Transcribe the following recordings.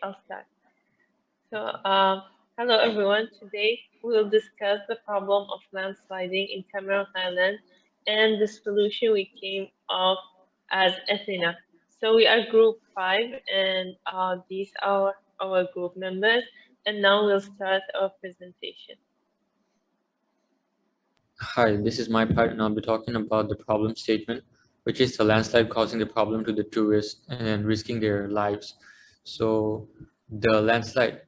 I'll start. Hello everyone. Today we'll discuss the problem of landsliding in Cameron Highlands and the solution we came up as Athena. So we are group 5 and these are our group members, and now we'll start our presentation. Hi, this is my part, and I'll be talking about the problem statement, which is the landslide causing the problem to the tourists and risking their lives. So the landslide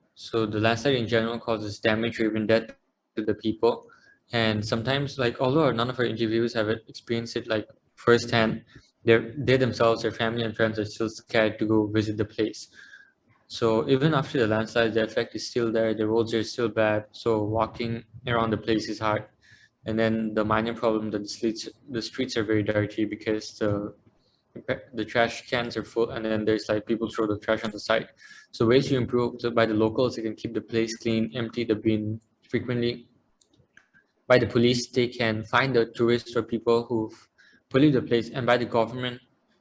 in general causes damage or even death to the people. And sometimes, although none of our interviews have experienced it firsthand, they themselves, their family and friends are still scared to go visit the place. So even after the landslide, the effect is still there. The roads are still bad. So walking around the place is hard. And then the minor problem that the streets are very dirty because the trash cans are full, and then there's people throw the trash on the side. So ways to improve by the locals, they can keep the place clean, empty the bin frequently. By the police, they can find the tourists or people who've polluted the place, and by the government,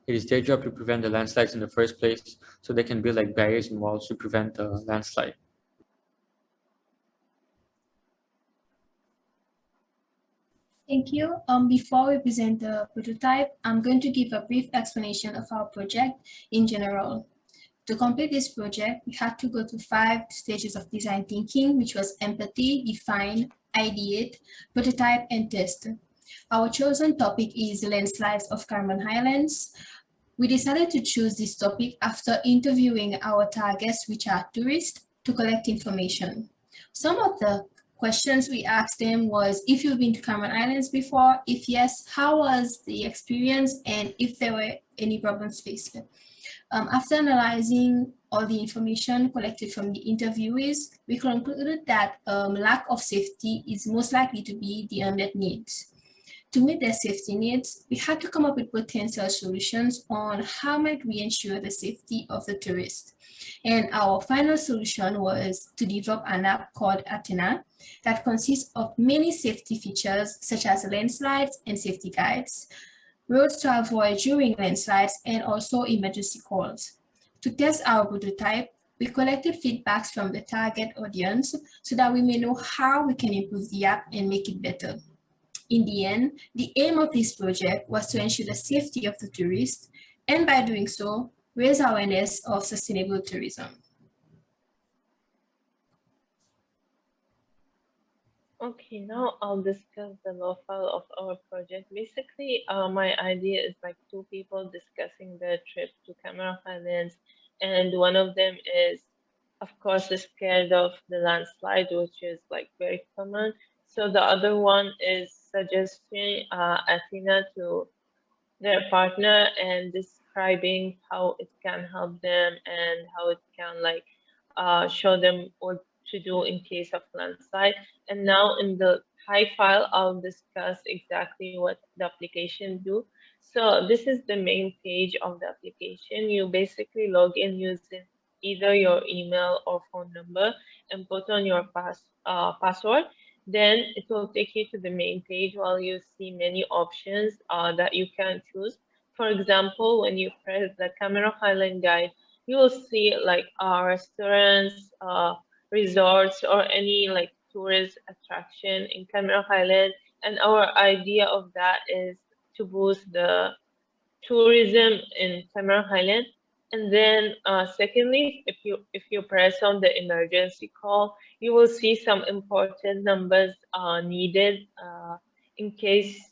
it is their job to prevent the landslides in the first place, so they can build barriers and walls to prevent the landslide. Thank you. Before we present the prototype, I'm going to give a brief explanation of our project in general. To complete this project, we had to go through 5 stages of design thinking, which was empathy, define, ideate, prototype, and test. Our chosen topic is landslides of Cameron Highlands. We decided to choose this topic after interviewing our targets, which are tourists, to collect information. Some of the questions we asked them was if you've been to Cameron Islands before, if yes, how was the experience, and if there were any problems faced. After analyzing all the information collected from the interviewees, we concluded that lack of safety is most likely to be the unmet needs. To meet their safety needs, we had to come up with potential solutions on how might we ensure the safety of the tourist. And our final solution was to develop an app called Athena that consists of many safety features such as landslides and safety guides, roads to avoid during landslides, and also emergency calls. To test our prototype, we collected feedbacks from the target audience so that we may know how we can improve the app and make it better. In the end, the aim of this project was to ensure the safety of the tourists, and by doing so, raise awareness of sustainable tourism. Okay, now I'll discuss the law file of our project. Basically, my idea is 2 people discussing their trip to Cameron Highlands, and one of them is, of course, scared of the landslide, which is very common. So the other one is suggesting Athena to their partner and describing how it can help them and how it can show them what to do in case of landslide. And now in the high file, I'll discuss exactly what the application do. So this is the main page of the application. You basically log in using either your email or phone number and put on your password. Then it will take you to the main page while you see many options that you can choose. For example, when you press the Camera Highland Guide, you will see restaurants, resorts, or any tourist attraction in Camera Highland. And our idea of that is to boost the tourism in Camera Highland. And then secondly, if you press on the emergency call, you will see some important numbers needed in case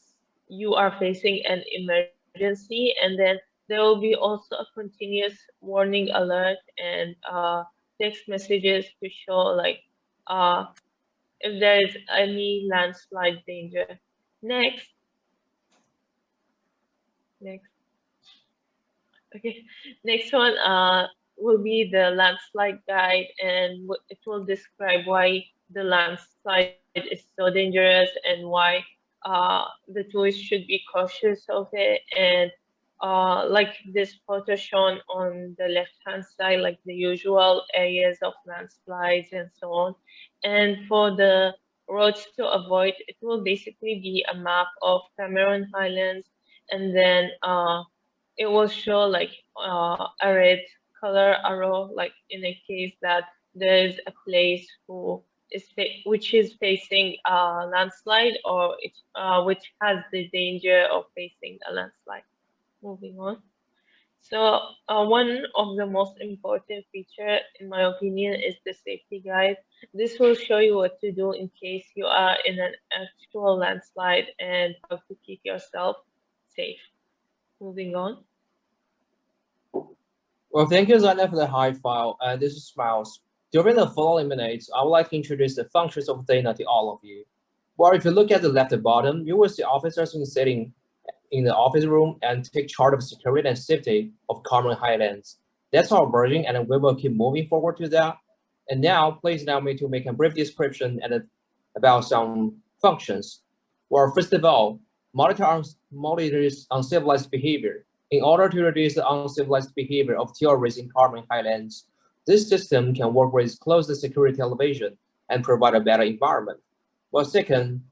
you are facing an emergency. And then there will be also a continuous warning alert and text messages to show uh, if there is any landslide danger. Next. Next. Okay, next one will be the landslide guide, and it will describe why the landslide is so dangerous and why the tourists should be cautious of it. And like this photo shown on the left-hand side, like the usual areas of landslides and so on. And for the roads to avoid, it will basically be a map of Cameron Highlands, and then it will show a red color arrow, like in a case that there is a place which is facing a landslide, or which has the danger of facing a landslide. Moving on. So, one of the most important feature, in my opinion, is the safety guide. This will show you what to do in case you are in an actual landslide and how to keep yourself safe. Moving on. Well, thank you, Zaina, for the high file. This is Miles. During the following minutes, I would like to introduce the functions of Athena to all of you. Well, if you look at the left and bottom, you will see officers sitting in the office room and take charge of security and safety of Carmen Highlands. That's our version, and we will keep moving forward to that. And now, please allow me to make a brief description about some functions. Well, first of all, monitors uncivilized behavior. In order to reduce the uncivilized behavior of terrorists in Carmen Highlands, this system can work with closed security television and provide a better environment. Well, second,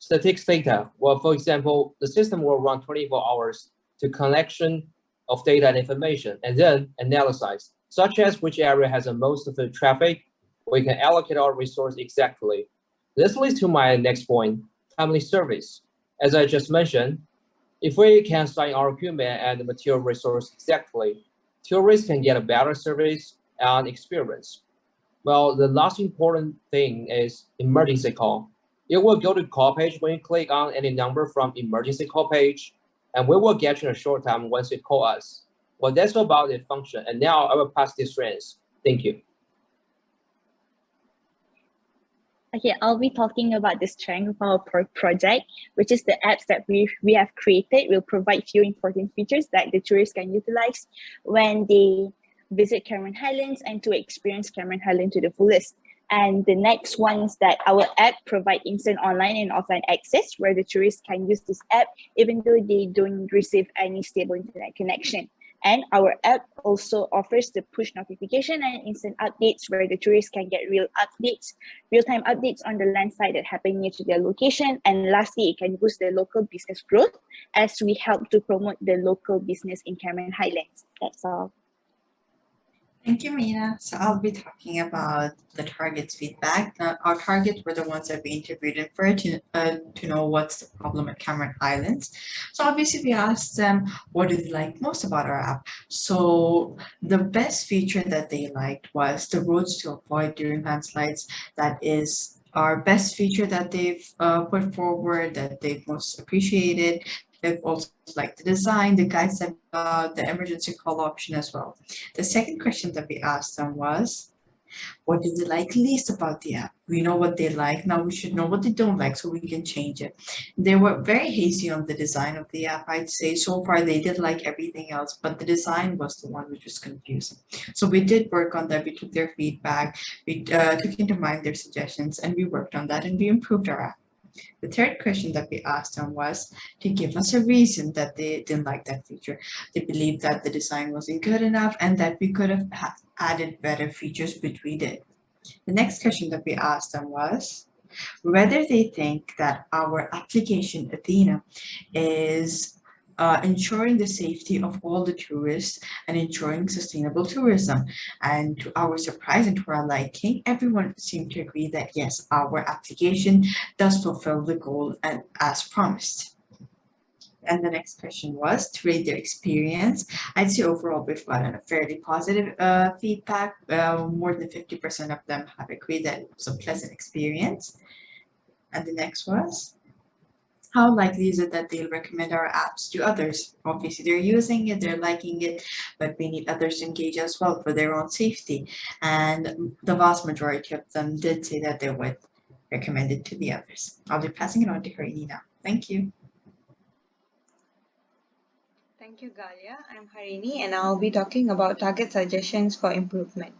statistics data. Well, for example, the system will run 24 hours to collection of data and information, and then analyze, such as which area has the most of the traffic. We can allocate our resource exactly. This leads to my next point, timely service. As I just mentioned, if we can assign our human and material resource exactly, tourists can get a better service and experience. Well, the last important thing is emergency call. It will go to call page when you click on any number from emergency call page, and we will get you in a short time once you call us. Well, that's about the function. And now I will pass this Rance. Thank you. Okay, I'll be talking about the strength of our project, which is the apps that we have created will provide few important features that the tourists can utilize when they visit Cameron Highlands and to experience Cameron Highlands to the fullest. And the next one is that our app provide instant online and offline access where the tourists can use this app even though they don't receive any stable internet connection. And our app also offers the push notification and instant updates where the tourists can get real-time updates on the landslide that happen near to their location. And lastly, it can boost the local business growth as we help to promote the local business in Cameron Highlands. That's all. Thank you, Mina. So I'll be talking about the targets feedback. Our targets were the ones that we interviewed in for to know what's the problem at Cameron Highlands. So obviously we asked them what did they like most about our app. So the best feature that they liked was the roads to avoid during landslides. That is our best feature that they've put forward, that they've most appreciated. They've also liked the design, the guides, the emergency call option as well. The second question that we asked them was, what did they like least about the app? We know what they like, now we should know what they don't like so we can change it. They were very hasty on the design of the app, I'd say. So far they did like everything else, but the design was the one which was confusing. So we did work on that, we took their feedback, we took into mind their suggestions, and we worked on that and we improved our app. The third question that we asked them was to give us a reason that they didn't like that feature. They believed that the design wasn't good enough and that we could have added better features, which we did. The next question that we asked them was whether they think that our application, Athena, is ensuring the safety of all the tourists and ensuring sustainable tourism. And to our surprise and to our liking, everyone seemed to agree that yes, our application does fulfill the goal and as promised. And the next question was to rate their experience. I'd say overall we've gotten a fairly positive feedback. More than 50% of them have agreed that it was a pleasant experience. And the next was, how likely is it that they'll recommend our apps to others? Obviously, they're using it, they're liking it, but we need others to engage as well for their own safety. And the vast majority of them did say that they would recommend it to the others. I'll be passing it on to Harini now. Thank you. Thank you, Galia. I'm Harini, and I'll be talking about target suggestions for improvement.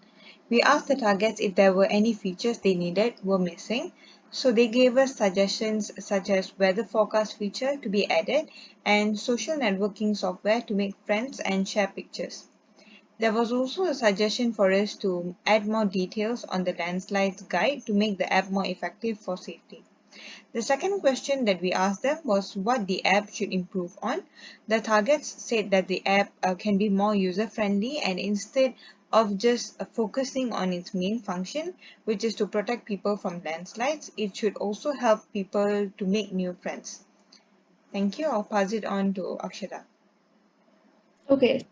We asked the targets if there were any features they needed were missing. So they gave us suggestions such as weather forecast feature to be added and social networking software to make friends and share pictures. There was also a suggestion for us to add more details on the landslides guide to make the app more effective for safety. The second question that we asked them was what the app should improve on. The targets said that the app can be more user-friendly and instead of just focusing on its main function, which is to protect people from landslides. It should also help people to make new friends. Thank you. I'll pass it on to Akshara. Okay,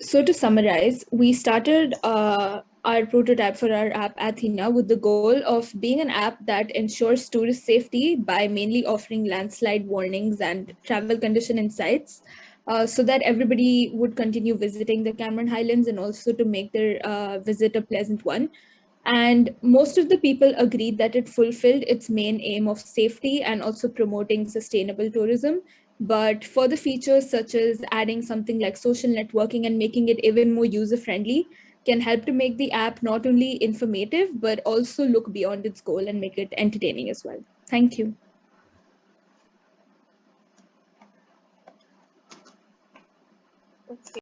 so to summarize, we started our prototype for our app Athena with the goal of being an app that ensures tourist safety by mainly offering landslide warnings and travel condition insights, so that everybody would continue visiting the Cameron Highlands and also to make their visit a pleasant one. And most of the people agreed that it fulfilled its main aim of safety and also promoting sustainable tourism. But further features such as adding something like social networking and making it even more user friendly can help to make the app not only informative, but also look beyond its goal and make it entertaining as well. Thank you. Okay.